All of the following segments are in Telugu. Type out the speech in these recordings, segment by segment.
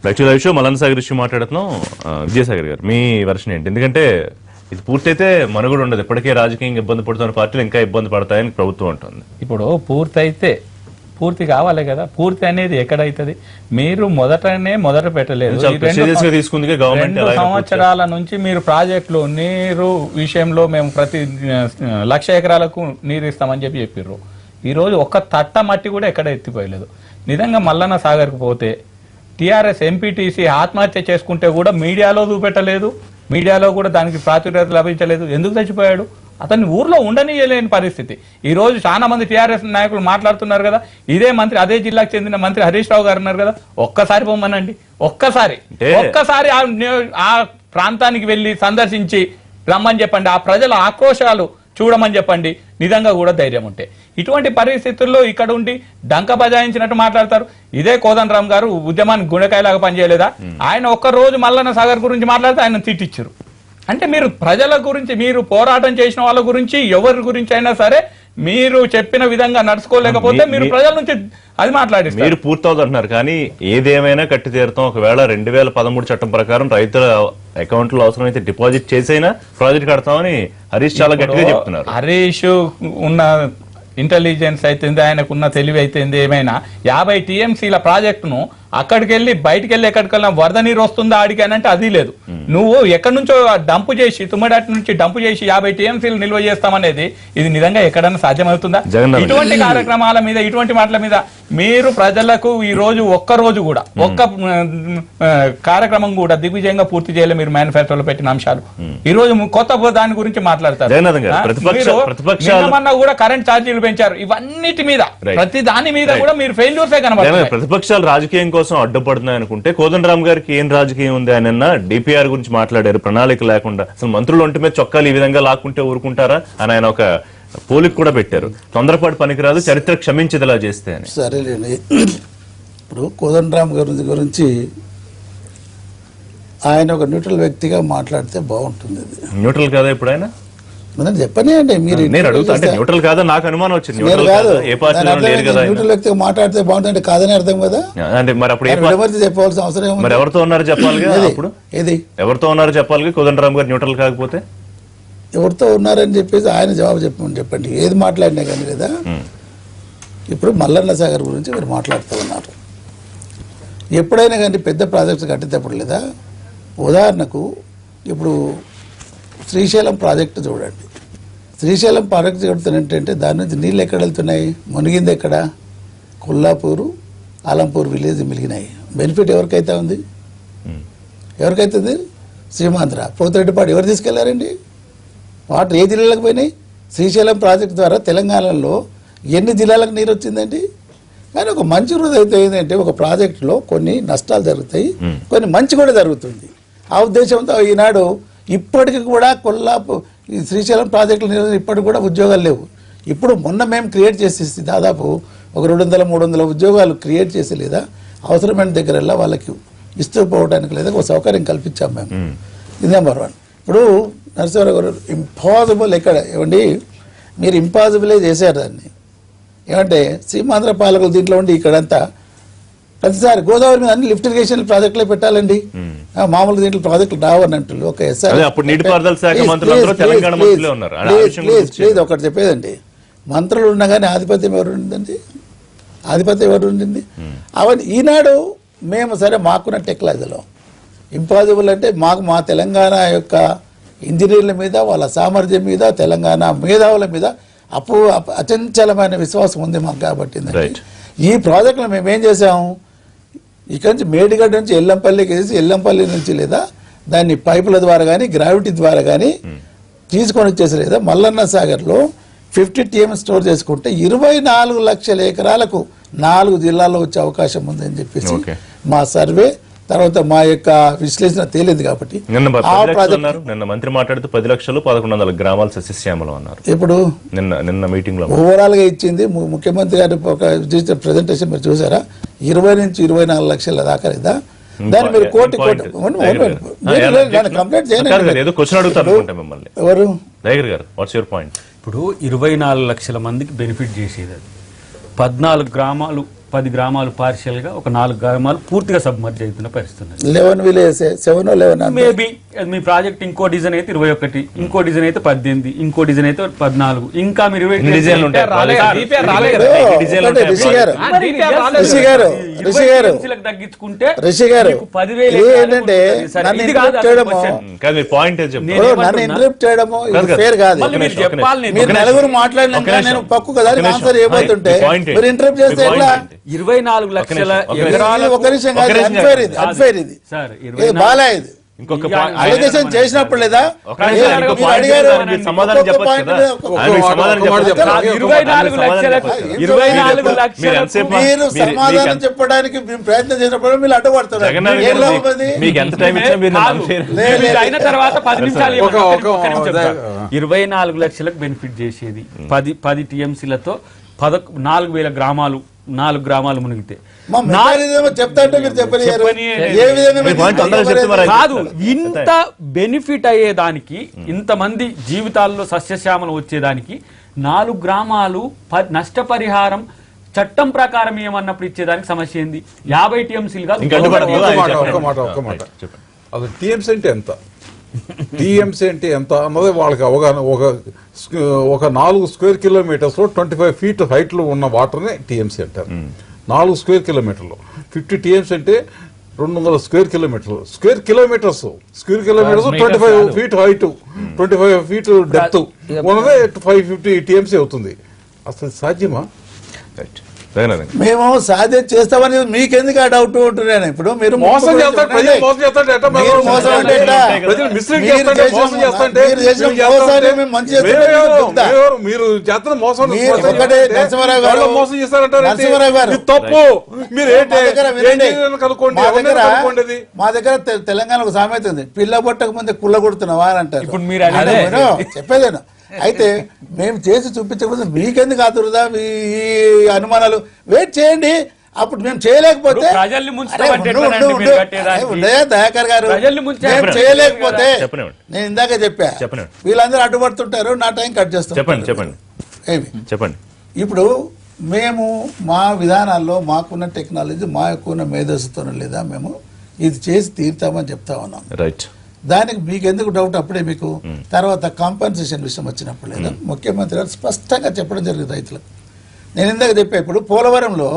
యాక్చువల్ విషయం మలన్ సాగర్ ఇష్యూ మాట్లాడుతున్నాం. విజయసాగర్ గారు మీ వర్షన్ ఏంటి? ఎందుకంటే ఇది పూర్తయితే మనుగడ ఉండదు, ఇప్పటికే రాజకీయంగా ఇబ్బంది పడుతున్న పార్టీలు ఇంకా ఇబ్బంది పడతాయని ప్రభుత్వం అంటుంది. ఇప్పుడు పూర్తయితే పూర్తి కావాలి కదా, పూర్తి అనేది ఎక్కడైతుంది? మీరు మొదట పెట్టలేదు. 2 సంవత్సరాల నుంచి మీరు ప్రాజెక్టులు నీరు విషయంలో మేము ప్రతి 1,00,000 ఎకరాలకు నీరు ఇస్తామని చెప్పారు. ఈరోజు ఒక్క తట్ట మట్టి కూడా ఎక్కడ ఎత్తిపోయలేదు. నిజంగా మల్లన్న సాగర్కు పోతే టీఆర్ఎస్ ఎంపీటీసీ ఆత్మహత్య చేసుకుంటే కూడా మీడియాలో చూపెట్టలేదు, మీడియాలో కూడా దానికి ప్రాచుర్యత లభించలేదు. ఎందుకు చచ్చిపోయాడు? అతన్ని ఊర్లో ఉండనీయలేని పరిస్థితి. ఈ రోజు చాలా మంది టీఆర్ఎస్ నాయకులు మాట్లాడుతున్నారు కదా, ఇదే మంత్రి, అదే జిల్లాకు చెందిన మంత్రి హరీష్ రావు గారు ఉన్నారు కదా, ఒక్కసారి పొమ్మనండి, ఒక్కసారి ఆ ప్రాంతానికి వెళ్ళి సందర్శించి రమ్మని చెప్పండి, ఆ ప్రజల ఆక్రోశాలు చూడమని చెప్పండి, నిజంగా కూడా ధైర్యం ఉంటే. ఇటువంటి పరిస్థితుల్లో ఇక్కడ ఉండి డంక బజాయించినట్టు మాట్లాడతారు. ఇదే కోదండరామ్ గారు ఉద్యమానికి గుండెకాయలాగా పనిచేయలేదా? ఆయన ఒక్కరోజు మల్లన్న సాగర్ గురించి మాట్లాడితే ఆయన తిట్టిచ్చారు. అంటే మీరు ప్రజల గురించి, మీరు పోరాటం చేసిన వాళ్ళ గురించి, ఎవరి గురించి అయినా సరే మీరు చెప్పిన విధంగా నడుచుకోలేకపోతే మీరు ప్రజల నుంచి అది మాట్లాడిస్తారు. మీరు పూర్తవుతుంటున్నారు కానీ ఏదేమైనా కట్టి తీరుతాం. ఒకవేళ 2013 చట్టం ప్రకారం రైతుల అకౌంట్ లో అవసరమైతే డిపాజిట్ చేసైనా ప్రాజెక్ట్ కడతామని హరీష్ చాలా గట్టిగా చెప్తున్నారు. హరీష్ ఉన్న ఇంటెలిజెన్స్ అయితేంది, ఆయనకున్న తెలివి అయితేంది, ఏమైనా 50 TMCల ప్రాజెక్టును అక్కడికి వెళ్ళి బయటికి వెళ్ళి ఎక్కడికల్లా వరద నీరు వస్తుందా ఆడికి అని అంటే అది లేదు. నువ్వు ఎక్కడి నుంచో డంపు చేసి, తుమ్మడాటి నుంచి డంపు చేసి 50 TMCలు నిల్వ చేస్తామనేది ఇది నిజంగా ఎక్కడన్నా సాధ్యమవుతుందా? ఇటువంటి కార్యక్రమాల మీద, ఇటువంటి మాటల మీద మీరు ప్రజలకు ఈ రోజు ఒక్క కార్యక్రమం కూడా దిగ్విజయంగా పూర్తి చేయలేదు. మీరు మేనిఫెస్టోలో పెట్టిన అంశాలు ఈ రోజు కొత్త దాని గురించి మాట్లాడతారు. కూడా కరెంట్ ఛార్జీలు పెంచారు. ఇవన్నిటి మీద, ప్రతి దాని మీద కూడా మీరు ఫెయిల్యూర్సే కనబడుతుంది. ప్రతిపక్షాలు రాజకీయం కోసం అడ్డుపడుతున్నాయి అనుకుంటే కోదండరామ్ గారికి ఏం రాజకీయం ఉంది? ఆయన డిపిఆర్ గురించి మాట్లాడారు, ప్రణాళిక లేకుండా. అసలు మంత్రులు ఒంటి మీద చొక్కాలు ఈ విధంగా లాక్కుంటే ఊరుకుంటారా అని ఆయన ఒక పోలిక కూడా పెట్టారు. తొందరపాటు పనికిరాదు, చరిత్ర క్షమించదిలా చేస్తే అని. సరేలేండి, ఇప్పుడు కోదండరామ్ గారి గురించి ఆయన ఒక న్యూట్రల్ వ్యక్తిగా మాట్లాడితే బాగుంటుంది. న్యూట్రల్ కాదా ఇప్పుడు ఆయన? చెప్పనే అండి, మీరు న్యూట్రల్ కాదా? నాకు అనుమానం వచ్చింది. న్యూట్రల్ వ్యక్తిగా మాట్లాడితే బాగుంటుంది కాదని అర్థం కదా. అంటే మరి అప్పుడు చెప్పవలసిన అవసరం మరి ఎవరితో ఉన్నారు చెప్పాలిగా? అప్పుడు ఏది ఎవరితో ఉన్నారు చెప్పాలిగా? కోదండరామ్ గారు న్యూట్రల్ కాకపోతే ఎవరితో ఉన్నారని చెప్పేసి ఆయన జవాబు చెప్పండి. ఏది మాట్లాడినా కానీ కదా. ఇప్పుడు మల్లన్న సాగర్ గురించి మీరు మాట్లాడుతూ ఉన్నారు. ఎప్పుడైనా కానీ పెద్ద ప్రాజెక్ట్స్ కట్టేటప్పుడు లేదా, ఉదాహరణకు ఇప్పుడు శ్రీశైలం ప్రాజెక్టు చూడండి. శ్రీశైలం ప్రాజెక్టు కడుతున్నట్టే దాని నుంచి నీళ్ళు ఎక్కడ వెళ్తున్నాయి? మునిగింది ఎక్కడ? కొల్లాపూరు, ఆలంపూర్ విలేజ్ మిలిగినాయి. బెనిఫిట్ ఎవరికైతే ఉంది? ఎవరికైతుంది? శ్రీమాంధ్ర, పోతిరెడ్డిపాడు ఎవరు తీసుకెళ్లారండి? వాటర్ ఏ జిల్లాలకు పోయినాయి? శ్రీశైలం ప్రాజెక్టు ద్వారా తెలంగాణలో ఎన్ని జిల్లాలకు నీరు వచ్చిందండి? కానీ ఒక మంచి రోజు అయితే ఏంటంటే, ఒక ప్రాజెక్టులో కొన్ని నష్టాలు జరుగుతాయి, కొన్ని మంచి కూడా జరుగుతుంది. ఆ ఉద్దేశంతో ఈనాడు ఇప్పటికి కూడా ఈ శ్రీశైలం ప్రాజెక్టులు ఇప్పటికి కూడా ఉద్యోగాలు లేవు. ఇప్పుడు మొన్న మేము క్రియేట్ చేసేసి దాదాపు ఒక 200-300 ఉద్యోగాలు క్రియేట్ చేసి లేదా అవసరమైన దగ్గరల్లా వాళ్ళకి ఇస్తూ పోవడానికి లేదా ఒక సౌకర్యం కల్పించాం మేము. ఇది నెంబర్ 1. ఇప్పుడు నరసింహారావు గారు ఇంపాసిబుల్ ఎక్కడ ఏమండి, మీరు ఇంపాసిబులే చేశారు దాన్ని. ఏమంటే సీమాంధ్ర పాలకులు దీంట్లో ఉండి ఇక్కడంతా ప్రతిసారి గోదావరి మీద అన్ని లిఫ్ట్ ఇరిగేషన్ ప్రాజెక్టులే పెట్టాలండి. మామూలు దీంట్లో ప్రాజెక్టులు రావని అంటున్నారు. ఒకటి చెప్పేదండి, మంత్రులు ఉన్నా కానీ ఆధిపత్యం ఎవరు ఉండిందండి? ఆధిపత్యం ఎవరు ఉండింది? అవన్నీ ఈనాడు మేము సరే మాకున్న టెక్నాలజీలో ఇంపాసిబుల్ అంటే మా తెలంగాణ యొక్క ఇంజనీర్ల మీద, వాళ్ళ సామర్థ్యం మీద, తెలంగాణ మేధావుల మీద అచంచలమైన విశ్వాసం ఉంది మాకు. కాబట్టి ఈ ప్రాజెక్టులో మేమేం చేసాము, ఇక్కడి నుంచి మేడిగడ్డ నుంచి ఎల్లంపల్లికి వేసి, ఎల్లంపల్లి నుంచి లేదా దాన్ని పైపుల ద్వారా కానీ గ్రావిటీ ద్వారా కానీ తీసుకొని వచ్చేసి లేదా మల్లన్న సాగర్లో 50 TM స్టోర్ చేసుకుంటే 24 లక్షల ఎకరాలకు 4 జిల్లాల్లో వచ్చే అవకాశం ఉందని చెప్పేసి మా సర్వే తర్వాత మా యొక్క విశ్లేషణ తేలింది. కాబట్టి నిన్న మంత్రి మాట్లాడుతూ 10 లక్షలు 1100 గ్రామాలు సస్యశ్యామలం అన్నారు. ఇప్పుడు నిన్న మీటింగ్ లో ఓవరాల్ గా ఇచ్చింది ముఖ్యమంత్రి గారి ఒక ప్రెజెంటేషన్ మీరు చూసారా? 20 నుంచి 24 లక్షల దాకా లేదా. దాన్ని మీరు కోటి కంప్లైంట్ చేయండి. ఎవరు ఇప్పుడు 24 లక్షల మందికి బెనిఫిట్ చేసేది అది 14 గ్రామాలు 10 గ్రామాలు పార్షియల్ గా, ఒక 4 గ్రామాలు పూర్తిగా సబ్మర్జ్ అవుతున్న పరిస్థితి ఉన్నది. 11 విలేజ్ 7 11 మేబీ మీ ప్రాజెక్ట్ ఇంకో డిజైన్ అయితే 21, ఇంకో డిజైన్ అయితే 18, ఇంకో డిజైన్ అయితే 14, ఇంకా మీరు ఇన్ని డిజైన్లు ఉంటాయి. తగ్గించుకుంటే రిషి గారు మీకు 10,000 ఏంటంటే నన్ను ఇంటరప్ట్ చేయడము కాదు మీరు పాయింట్ ఏం చెప్పండి. నన్ను ఇంటరప్ట్ చేయడము ఇది ఫేర్ కాదు. మళ్ళీ మీరు చెప్పాలి. మీరు నలుగురు మాట్లాడినాక నేను పక్కు కదా ఆన్సర్ చేయబోతుంటే మీరు ఇంటరప్ట్ చేస్తే ఎట్లా? 24 లక్షల ఇది ఎకరాలకు ఒక విషయం కాదు, అన్ఫేర్ ఇది సార్ ఇది బాలే ఇది ఇంకొక అలిగేషన్ చేసినప్పుడు లేదా మీరు అడిగారు సమాధానం చెప్పొచ్చు కదా. ఆయన సమాధానం చెప్పాలి. 24 లక్షలకు 24 లక్షలకు మీరు సమాధానం చెప్పడానికి మేము ప్రయత్నం చేసినప్పుడు మీరు అడ్డుపడుతున్నారు. జగన్నాథ్ ఏం లాభం అది? మీకు ఎంత టైం ఇచ్చినా మీరు కాదు. లేదు. మీరు అయిన తర్వాత 10 నిమిషాలు ఒక- ఇవ్వండి. ఒక- ఒక్క నిమిషం చెప్తా. 24 లక్షలకు బెనిఫిట్ చేసేది 10 టీఎంసీలతో 4,000 గ్రామాలు 4 గ్రామాలు మునిగితే మా మెకానిజం చెప్తా అంటే మీరు చెప్పనియరు. చెప్పనియరు. ఏ విధంగా మీ పాయింట్ అందరూ చెప్తే మరి కాదు, ఇంత బెనిఫిట్ అయ్యేదానికి, ఇంతమంది జీవితాల్లో సస్యశ్యామలం వచ్చేదానికి 4 గ్రామాలు నష్టపరిహారం చట్టం ప్రకారం ఏమన్నప్పుడు ఇచ్చేదానికి సమస్య ఏంది? 50 టీఎంసీలు కాదు. ఇంకా అడ్డుపడదు. ఒక్క మాట అది టీఎంసీ అంటే ఎంత, టీఎంసీ అంటే ఎంత అన్నది వాళ్ళకి అవగాహన. ఒక 4 స్క్వేర్ కిలోమీటర్స్ లో 25 ఫీట్ హైట్ లో ఉన్న వాటర్ నే టీఎంసీ అంటారు. 4 స్క్వేర్ కిలోమీటర్లు 50 టీఎంసీ అంటే 200 స్క్వేర్ కిలోమీటర్లు. Square kilometres 25 feet height, 25 feet depth ఉన్నదే 550 టీఎంసీ అవుతుంది. అసలు సాధ్యమా? మేము సాధ్యం చేస్తామని మీకెందుకు ఆ డౌట్ ఉంటున్నాను. ఇప్పుడు మీరు మోసం చేస్తారు, ప్రజలు మోసం చేస్తారు. ఎట్లా మీరు మోసం అంటే ఎట్లా? ప్రజలు మిస్లీడ్ మీరు చేస్తుంటే, చేసిన- మోసం చేస్తుంటే, మీరు చేసిన మోసాన్ని మేము మంచి చేస్తున్నాం. మీరు చేస్తున్న మోసం మీరు ఒకటే నరసింహారావు గారు, వాళ్ళు మోసం చేస్తారంటారు. నరసింహారావు గారు, ఇది తప్పు. మీరు ఏంటి మా దగ్గర వినండి. కనుక్కోండి, మా దగ్గర తెలంగాణ ఒక సామెత ఉంది, పిల్ల పొట్టక ముందే కుళ్ళ కొడుతున్నావా అని అంటారు. ఇప్పుడు మీరు అదే అడిగిన చెప్పేదేనా. అయితే మేము చేసి చూపించకపోతే మీకెందుకు ఆతురుదా ఈ అనుమానాలు? వెయిట్ చేయండి, అప్పుడు మేము చేయలేకపోతే ప్రజల్ని ముంచడం అరే, అంటే ఉండు, ఎట్లా ఉండు, అండి మీరు ఉండు. కట్టేదానికి? అరే, ఉండయా దయాకర్ గారు, ప్రజల్ని ముంచే- మేము చేయలేకపోతే చెప్పనివ్వండి. నేను ఇందాక చెప్పా చెప్పనివ్వండి. వీళ్ళందరూ అడ్డుపడుతుంటారు, నా టైం కట్ చేస్తాం. చెప్పండి ఏమి చెప్పండి. ఇప్పుడు మేము మా విధానాల్లో మాకున్న టెక్నాలజీ మాకున్న మేధస్సుతో లేదా మేము ఇది చేసి తీరుతామని చెప్తా ఉన్నాం. రైట్. దానికి మీకు ఎందుకు డౌట్? అప్పుడే మీకు తర్వాత కాంపన్సేషన్ విషయం వచ్చినప్పుడు లేదా ముఖ్యమంత్రి గారు స్పష్టంగా చెప్పడం జరిగింది రైతులకు. నేను ఇందాక చెప్పా, ఇప్పుడు పోలవరంలో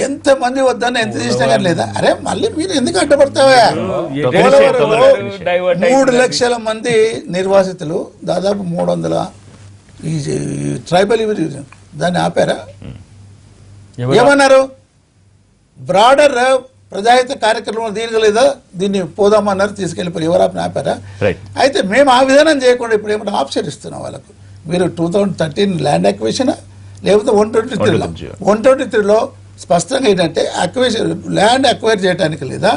ఎంత మంది వద్దన్న ఎంత చేసినా కానీ లేదా, అరే మళ్ళీ మీరు ఎందుకు అడ్డుపడతావా? పోలవరంలో 3 లక్షల మంది నిర్వాసితులు, దాదాపు 300 ఈ ట్రైబల్ దాన్ని ఆపారా? ఏమన్నారు? బ్రాడర్ ప్రజాహిత కార్యక్రమం దీనికి లేదా దీన్ని పోదామన్నారు, తీసుకెళ్ళిపోయి ఎవరు ఆపారా? అయితే మేము ఆ విధానం చేయకుండా ఇప్పుడు ఏమైనా ఆప్షన్ ఇస్తున్నాం వాళ్ళకు. మీరు 2013 ల్యాండ్ అక్విజిషన్ లేకపోతే 123లో స్పష్టంగా ఏంటంటే అక్విజిషన్ ల్యాండ్ అక్వైర్ చేయడానికి లేదా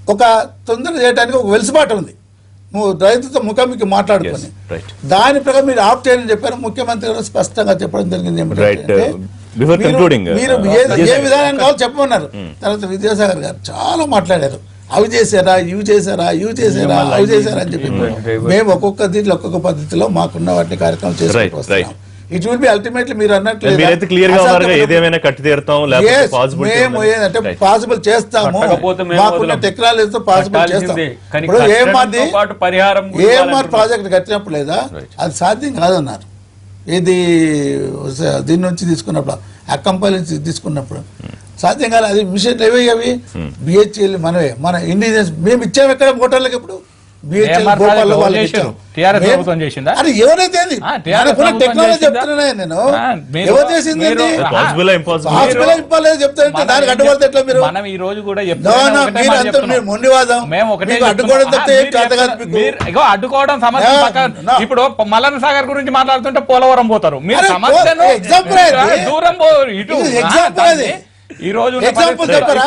ఒక తొందర చేయడానికి ఒక వెలుసుబాటు ఉంది. నువ్వు రైతుతో ముఖాముఖి మాట్లాడుకొని దాని ప్రకారం మీరు ఆప్ చేయని చెప్పారు. ముఖ్యమంత్రి గారు స్పష్టంగా చెప్పడం జరిగింది ఏమిటంటే మీరు ఏ విధానం కావాలో చెప్పమన్నారు. తర్వాత విద్యాసాగర్ గారు చాలా మాట్లాడారు, అవి చేశారా, ఇవి చేశారా, ఇవి చేశారా, అవి చేశారా అని చెప్పి. మేము ఒక్కొక్క దీంట్లో ఒక్కొక్క పద్ధతిలో మాకున్న వాటిని కార్యక్రమం చేసుకుంటూ వస్తున్నాం. ఇట్ విల్ బి అల్టిమేట్లీ మీరు అన్నట్లు మేము ఏంటంటే పాసిబుల్ చేస్తాము, మాకున్న టెక్నాలజీతో పాసిబుల్ చేస్తాం. ఇప్పుడు ఏఎంఆర్ ప్రాజెక్ట్ కట్టినప్పుడు లేదా అది సాధ్యం కాదన్నారు. ఇది దీని నుంచి తీసుకున్నప్పుడు అక్కంపల్లి నుంచి తీసుకున్నప్పుడు సాధ్యం కాదు. అది మిషన్ ఏవి అవి బిహెచ్ఎల్ మనవే, మన ఇండిజినస్ మేము ఇచ్చాము. ఎక్కడ మోటార్లకు ఇప్పుడు బిహెచ్ఎల్ భోపాల్లో వాళ్ళకి ఇచ్చాము. అది ఎవరైతే టెక్నాలజీ చెప్తున్నా నేను ఎవరు చేసింది పాసిబుల్ చెప్తారంటే దానికి అడ్డుపడితే ఎట్లా? మీరు మనం ఈ రోజు కూడా మీరు అంతా మీరు మొండివాదం అడ్డుకోవడం తప్పితే ఏం చేత కాదు మీకు. అడ్డుకోవడం సమస్య పక్కన. ఇప్పుడు మల్లన్న సాగర్ గురించి మాట్లాడుతుంటే పోలవరం పోతారు మీరు. సమస్యను దూరం ఇటు ఎగ్జాంపుల్ అది. ఈ రోజు ఎగ్జాంపుల్ చెప్పరా?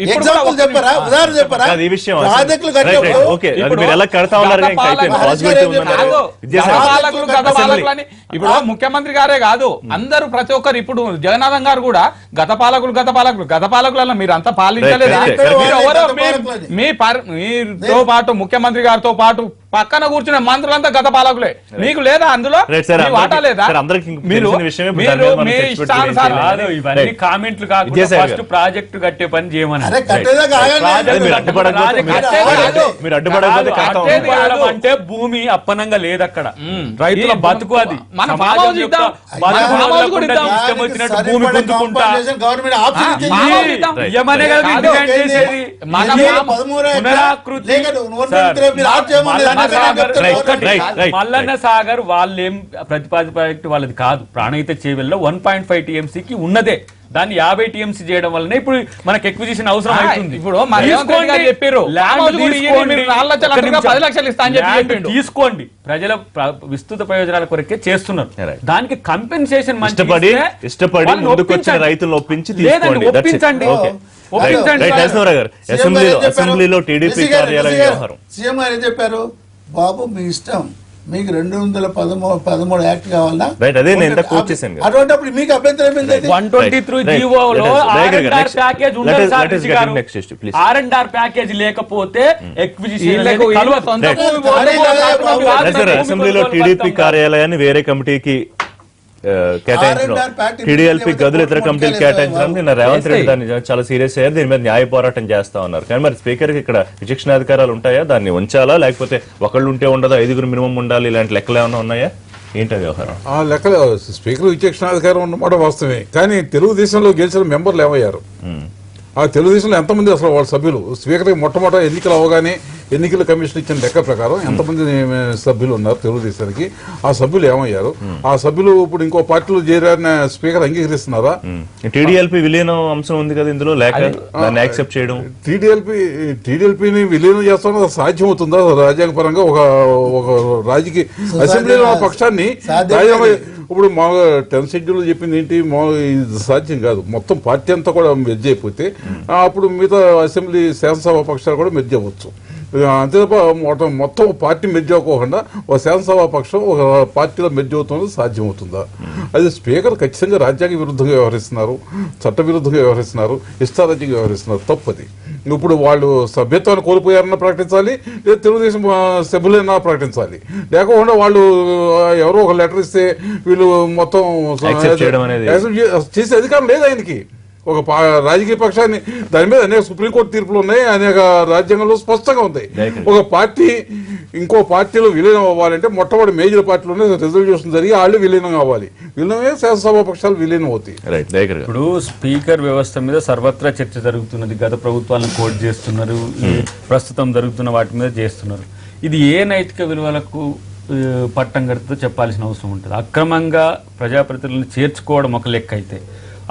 ఎగ్జాంపుల్ చెప్పరా? ఉదాహరణ చెప్పరా? ప్రాజెక్టులు ఇప్పుడు ముఖ్యమంత్రి గారే కాదు, అందరూ ప్రతి ఒక్కరు. ఇప్పుడు జగన్నాథం గారు కూడా గత పాలకులలో మీరు అంతా పాలించలేదా? మీతో పాటు ముఖ్యమంత్రి గారితో పాటు పక్కన కూర్చునే మంత్రులంతా గత పాలకులే. మీకు లేదా అందులో Right, sir. మీ వాటా లేదా? sir, అందరికీ మీరు తెలిసిన విషయమే, ఇప్పుడు మీరు దాని మీద మనం మీ చర్చ ఇష్టానుసారం పెట్టుకుని కాదు, ఇవన్నీ Right. కామెంట్లు కాకుండా విజయసాయి ఫస్ట్ గారు. ప్రాజెక్టు కట్టే పని చేయమని అరే కట్టేదాకా ఆగండి. ప్రాజెక్టు మీరు కట్టడం అడ్డుపడకపోతే కట్టేది అడ్డుపడకపోతే కడతా కట్టేది ఉంటాం. కాదు. అంటే భూమి అప్పనంగా లేదు అక్కడ రైతుల ఈ బతుకు అది మన సమాజం ఫామ్ హౌస్ యొక్క ఇద్దాం. బతుకు ఫామ్ హౌస్ కూడా వదలకుండా ఇద్దాం. ఇష్టం వచ్చినట్టు దానికి భూమి సరిపడే గుంజుకుంటా compensation గవర్నమెంట్ ఆప్షన్ ఇచ్చింది. ఫామ్ హౌస్ ఇద్దాం. కాదు, డిమాండ్ చేసేది మన ఇది ఫామ్ 13 పునరాకృతి. లేక నువ్వు సార్, మీరు ఆప్ చేయమని మల్లన్న అందుకనే సాగర్ చెప్తారు right, government. Right, right. Mallanna Sagar వాళ్ళేం ప్రతిపాదిత ప్రాజెక్టు వాళ్ళది కాదు. ప్రాణహిత చేవెల్లో 1.5 టీఎంసీకి ఉన్నదే. దాన్ని 50 టీఎంసీ చేయడం వల్లనే ఇప్పుడు మనకి ఎక్విజిషన్ అవసరం అవుతుంది. ఇప్పుడు మన రేవంత్ రెడ్డి గారు చెప్పారు, ల్యాండ్ ఫామ్ హౌస్ కూడా ఇయ్యండి, మీరు 4 లక్షలు అంటారుగా, 10 లక్షలు ఇస్తా అని చెప్పి ల్యాండ్ చెప్పిండు. తీసుకోండి, ప్రజల విస్తృత ప్రయోజనాల కొరకే చేస్తున్నారు. Right. దానికి కంపెన్సేషన్ ఇష్టపడి ముందుకొచ్చిన రైతులను ఒప్పించి తీసుకోండి. That's it. ఒప్పించండి. Okay. ఒప్పించండి. Right, Narasimha Rao గారు. సీఎం గారు ఏం చెప్పారు? అసెంబ్లీలో టీడీపీ రిషి గారు, కార్యాలయ రిషి గారు, వ్యవహారం. సీఎం గారు ఏం చెప్పారు? బాబు మీ ఇష్టం, మీకు 213 యాక్ట్ కావాలా? Right, అదే నేను ఇందాక quote చేశాను కదా. అటువంటిప్పుడు మీకు అభ్యంతరం ఏంటి? 123 Right. జీవోలో Right. Right. R&R ప్యాకేజ్ ఉండదు Let us sir get Rishi గారు. next issue, please. R&R package లేకపోతే ఎక్విజిషన్ వీళ్ళకు వీళ్ళ సొంత Right. భూమి అదే కదా, సార్, అసెంబ్లీలో టీడీపీ కార్యాలయాన్ని వేరే కమిటీకి కేటాయించడం, R&R ప్యాకేజ్ టీడీఎల్పీ గదులు ఇతర కమిటీలు కేటాయించడం నిన్న రేవంత్ రెడ్డి చేస్తాయి. దాన్ని చాలా సీరియస్ అయ్యారు. దీని మీద న్యాయ పోరాటం చేస్తా ఉన్నారు. కానీ మరి స్పీకర్ కి ఇక్కడ విచక్షణాధికారాలు ఉంటాయా? దాన్ని ఉంచాలా, లేకపోతే ఒకళ్ళు ఉంటే ఉండదు, 5 మినిమం ఉండాలి, ఇలాంటి లెక్కలు ఏమైనా ఉన్నాయా? ఏంటి వ్యవహారం? ఆ లెక్కలు స్పీకర్ విచక్షణాధికారం ఉన్నమాట వాస్తవమే. కానీ తెలుగుదేశంలో గెలిచిన మెంబర్లు ఏమయ్యారు? ఆ తెలుగుదేశంలో ఎంతమంది అసలు వాళ్ళ సభ్యులు? స్పీకర్కి మొట్టమొదటి ఎన్నికలు అవగానే ఎన్నికల కమిషన్ ఇచ్చిన లెక్క ప్రకారం ఎంతమంది సభ్యులు ఉన్నారు తెలుగుదేశానికి? ఆ సభ్యులు ఏమయ్యారు? ఆ సభ్యులు ఇప్పుడు ఇంకో పార్టీలో చేరారని స్పీకర్ అంగీకరిస్తున్నారా? టీడీఎల్పీ విలీనం అంశం ఉంది కదా ఇందులో, లేక దాన్ని యాక్సెప్ట్ చేయడం? టీడీఎల్పీని విలీనం చేస్తామో సాధ్యం అవుతుందా రాజ్యాంగ పరంగా? ఒక రాజకీయ అసెంబ్లీలో ఉన్న పక్షాన్ని సాధ్యం రాజ్యాంగ ఇప్పుడు మా 10th షెడ్యూల్ చెప్పింది ఏంటి? ఇది సాధ్యం కాదు. మొత్తం పార్టీ అంతా కూడా మెర్జ్ అయిపోతే అప్పుడు మిగతా అసెంబ్లీ శాసనసభ పక్షాలు కూడా మెర్జ్ అవ్వచ్చు. అంతే తప్ప మొత్తం పార్టీ మెర్జ్ అవ్వకుండా ఒక శాసనసభ పక్షం ఒక పార్టీలో మెర్జ్ అవుతుంది సాధ్యం అవుతుందా? అది స్పీకర్ ఖచ్చితంగా రాజ్యాంగ విరుద్ధంగా వ్యవహరిస్తున్నారు, చట్ట విరుద్ధంగా వ్యవహరిస్తున్నారు, ఇష్టారాజ్యంగా వ్యవహరిస్తున్నారు. తప్పది. ఇప్పుడు వాళ్ళు సభ్యత్వాన్ని కోల్పోయారన్నా ప్రకటించాలి, లేదా తెలుగుదేశం సభ్యులైనా ప్రకటించాలి. లేకుండా వాళ్ళు ఎవరో ఒక లెటర్ ఇస్తే వీళ్ళు మొత్తం Accept చేయడం అనేది చేసే అధికారం లేదు ఆయనకి. ఒక రాజకీయ పక్షాన్ని దాని మీద అనేక సుప్రీంకోర్టు తీర్పులు ఉన్నాయి, అనేక రాజ్యాంగంలో స్పష్టంగా ఉంది. ఒక పార్టీ ఇంకో పార్టీలో విలీనం అవ్వాలంటే మొట్టమొదటి మేజర్ పార్టీలోనే రిజల్యూషన్ జరిగి వాళ్ళు విలీనం అవ్వాలి. విలీనమే శాసనసభ పక్షాలు విలీనం అవుతాయి. ఇప్పుడు స్పీకర్ వ్యవస్థ మీద సర్వత్రా చర్చ జరుగుతున్నది. గత ప్రభుత్వాలను కోట్ చేస్తున్నారు, ప్రస్తుతం జరుగుతున్న వాటి మీద చేస్తున్నారు. ఇది ఏ నైతిక విలువలకు పట్టం కడుతుందో చెప్పాల్సిన అవసరం ఉంటుంది. అక్రమంగా ప్రజాప్రతినిధులను చేర్చుకోవడం ఒక లెక్క అయితే,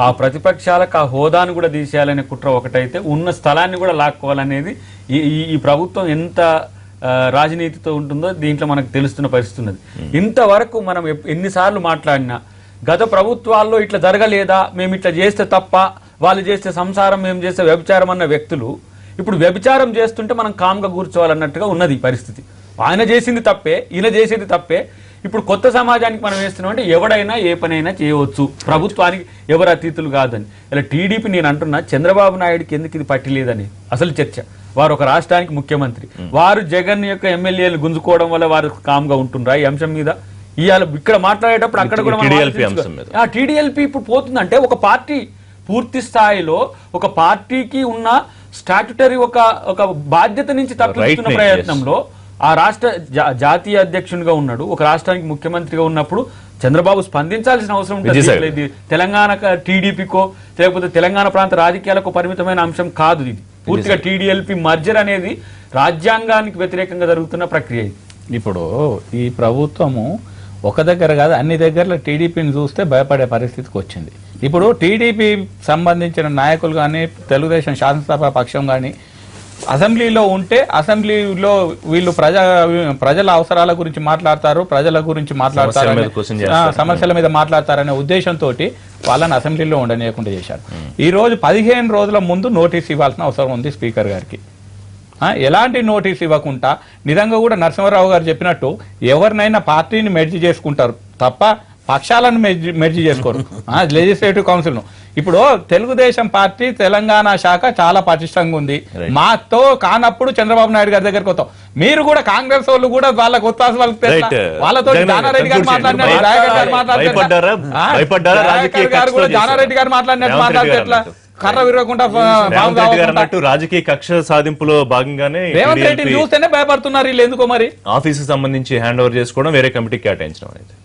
ఆ ప్రతిపక్షాలకు ఆ హోదాను కూడా తీసేయాలనే కుట్ర ఒకటైతే, ఉన్న స్థలాన్ని కూడా లాక్కోవాలనేది ఈ ప్రభుత్వం ఎంత రాజనీతితో ఉంటుందో దీంట్లో మనకు తెలుస్తున్న పరిస్థితి ఉన్నది. ఇంతవరకు మనం ఎన్నిసార్లు మాట్లాడినా గత ప్రభుత్వాల్లో ఇట్లా జరగలేదా, మేము ఇట్లా చేస్తే తప్ప, వాళ్ళు చేస్తే సంసారం, మేము చేస్తే వ్యభిచారం అన్న వ్యక్తులు ఇప్పుడు వ్యభిచారం చేస్తుంటే మనం కామ్గా కూర్చోవాలన్నట్టుగా ఉన్నది ఈ పరిస్థితి. ఆయన చేసింది తప్పే, ఈయన చేసేది తప్పే. ఇప్పుడు కొత్త సమాజానికి మనం వేస్తున్నాం అంటే ఎవడైనా ఏ పనైనా చేయవచ్చు, ప్రభుత్వానికి ఎవరు అతీతులు కాదని. ఇలా టీడీపీ నేను అంటున్నా, చంద్రబాబు నాయుడుకి ఎందుకు ఇది పట్టి లేదని అసలు చర్చ. వారు ఒక రాష్ట్రానికి ముఖ్యమంత్రి, వారు జగన్ యొక్క ఎమ్మెల్యేలు గుంజుకోవడం వల్ల వారు కామ్గా ఉంటుండ్రా ఈ అంశం మీద? ఇవాళ ఇక్కడ మాట్లాడేటప్పుడు అక్కడ కూడా టీడీఎల్పీ ఇప్పుడు పోతుందంటే ఒక పార్టీ పూర్తి స్థాయిలో ఒక పార్టీకి ఉన్న స్టాట్యుటరీ ఒక బాధ్యత నుంచి తప్పిస్తున్న ప్రయత్నంలో ఆ రాష్ట్ర జాతీయ అధ్యక్షునిగా ఉన్నాడు, ఒక రాష్ట్రానికి ముఖ్యమంత్రిగా ఉన్నప్పుడు చంద్రబాబు స్పందించాల్సిన అవసరం ఉంటుంది. తెలంగాణ టీడీపీకో లేకపోతే తెలంగాణ ప్రాంత రాజకీయాలకు పరిమితమైన అంశం కాదు ఇది. పూర్తిగా టీడీఎల్పీ మర్జర్ అనేది రాజ్యాంగానికి వ్యతిరేకంగా జరుగుతున్న ప్రక్రియ. ఇప్పుడు ఈ ప్రభుత్వము ఒక దగ్గర కాదు అన్ని దగ్గరలో టీడీపీని చూస్తే భయపడే పరిస్థితికి వచ్చింది. ఇప్పుడు టీడీపీ సంబంధించిన నాయకులు కానీ, తెలుగుదేశం శాసనసభ పక్షం కానీ అసెంబ్లీలో ఉంటే అసెంబ్లీలో వీళ్ళు ప్రజల అవసరాల గురించి మాట్లాడతారు, ప్రజల గురించి మాట్లాడతారు, సమస్యల మీద మాట్లాడతారనే ఉద్దేశంతో వాళ్ళని అసెంబ్లీలో ఉండనీయకుండా చేశారు. ఈ రోజు 15 రోజుల ముందు నోటీస్ ఇవ్వాల్సిన అవసరం ఉంది స్పీకర్ గారికి. ఎలాంటి నోటీస్ ఇవ్వకుండా నిజంగా కూడా నరసింహారావు గారు చెప్పినట్టు ఎవరినైనా పార్టీని మెర్జ్ చేసుకుంటారు తప్ప పక్షాలను మెర్జీ చేసుకోరు లెజిస్లేటివ్ కౌన్సిల్ ను. ఇప్పుడు తెలుగుదేశం పార్టీ తెలంగాణ శాఖ చాలా పటిష్టంగా ఉంది. మాతో కానప్పుడు చంద్రబాబు నాయుడు గారి దగ్గరకు వస్తాం. మీరు కూడా కాంగ్రెస్ వాళ్ళు కూడా వాళ్ళకి ఒత్తాసు వాళ్ళతో జానారెడ్డి గారు మాట్లాడినట్టు రాయగర్ గారు మాట్లాడినట్టు రాయగర్ గారు కూడా జానారెడ్డి గారు మాట్లాడినట్టు మాట్లాడితే ఎట్లా? కర్ర విరగకుండా రాజకీయ కక్ష సాధింపులో భాగంగానే రేవంత్ రెడ్డిని చూస్తేనే భయపడుతున్నారు వీళ్ళు. ఎందుకో మరి ఆఫీస్ సంబంధించి హ్యాండ్ ఓవర్ చేసుకోవడం, వేరే కమిటీకి కేటాయించడం అనేది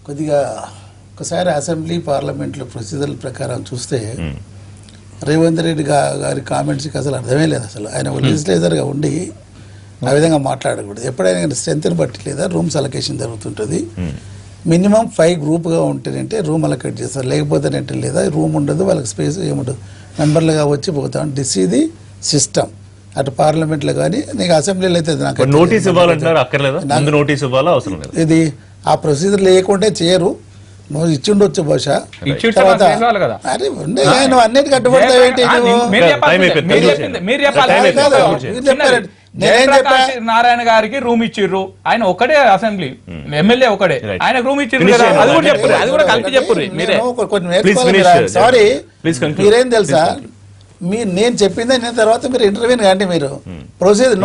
కొద్దిగా ఒకసారి అసెంబ్లీ పార్లమెంట్లో ప్రొసీజర్ల ప్రకారం చూస్తే రేవంత్ రెడ్డి గారి కామెంట్స్కి అసలు అర్థమే లేదు. అసలు ఆయన ఒక లెజిస్లేటర్గా ఉండి ఆ విధంగా మాట్లాడకూడదు. ఎప్పుడైనా స్ట్రెంత్ని బట్టి లేదా రూమ్స్ అలొకేషన్ జరుగుతుంటుంది. మినిమం 5 గ్రూప్గా ఉంటేనంటే రూమ్ అలొకేట్ చేస్తారు, లేకపోతేనంటే లేదా రూమ్ ఉండదు, వాళ్ళకి స్పేస్ ఏముండదు, మెంబర్లుగా వచ్చి పోతాం. దిస్ ఇది సిస్టమ్ అటు పార్లమెంట్లో కానీ నీకు అసెంబ్లీలో అయితే నాకు నోటీస్ ఇవ్వాలంటారు, అక్కర్లేదా? ముందు నోటీస్ ఇవ్వాలా? అవసరం లేదు. ఇది ఆ ప్రొసీజర్ లేకుంటే చేయరు. నువ్వు ఇచ్చిండొచ్చు బహుశా. తర్వాత అరే నువ్వు అన్నిటి కట్టుబడతావు ఏంటి? నారాయణ గారికి రూమ్ ఇచ్చిర్రు, ఆయన ఒకడే అసెంబ్లీ ఎమ్మెల్యే ఒకడే, ఆయన రూమ్ ఇచ్చిర్రు కదా, అది కూడా చెప్పు, అది కూడా కలిపి చెప్పు మీరే. సారీ మీరేం తెలుసా, నేను చెప్పిందే నేను తర్వాత మీరు ఇంటర్వ్యూ కానీ మీరు ప్రొసీజర్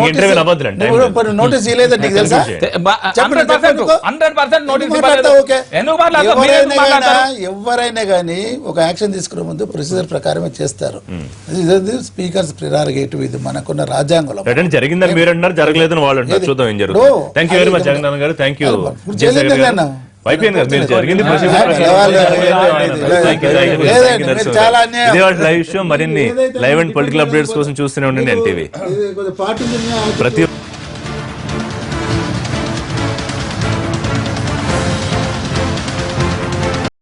నోటీస్ ఇవ్వలేదు నీకు తెలుసా? ఎవరైనా కానీ ఒక యాక్షన్ తీసుకునే ముందు ప్రొసీజర్ ప్రకారమే చేస్తారు. స్పీకర్స్ ప్రిరాగేటివ్, ఇది మనకున్న రాజ్యాంగంలో జరిగిందని మీరు అంటారు, జరగలేదని వాళ్ళు అంటారు. చూద్దాం ఏం జరుగుతుంది. Thank you very much Jagan గారు. Thank you. లైవ్ షో మరిన్ని లైవ్ అండ్ పొలిటికల్ అప్డేట్స్ కోసం చూస్తూనే ఉండండి ఎన్టీవీ. ప్రతి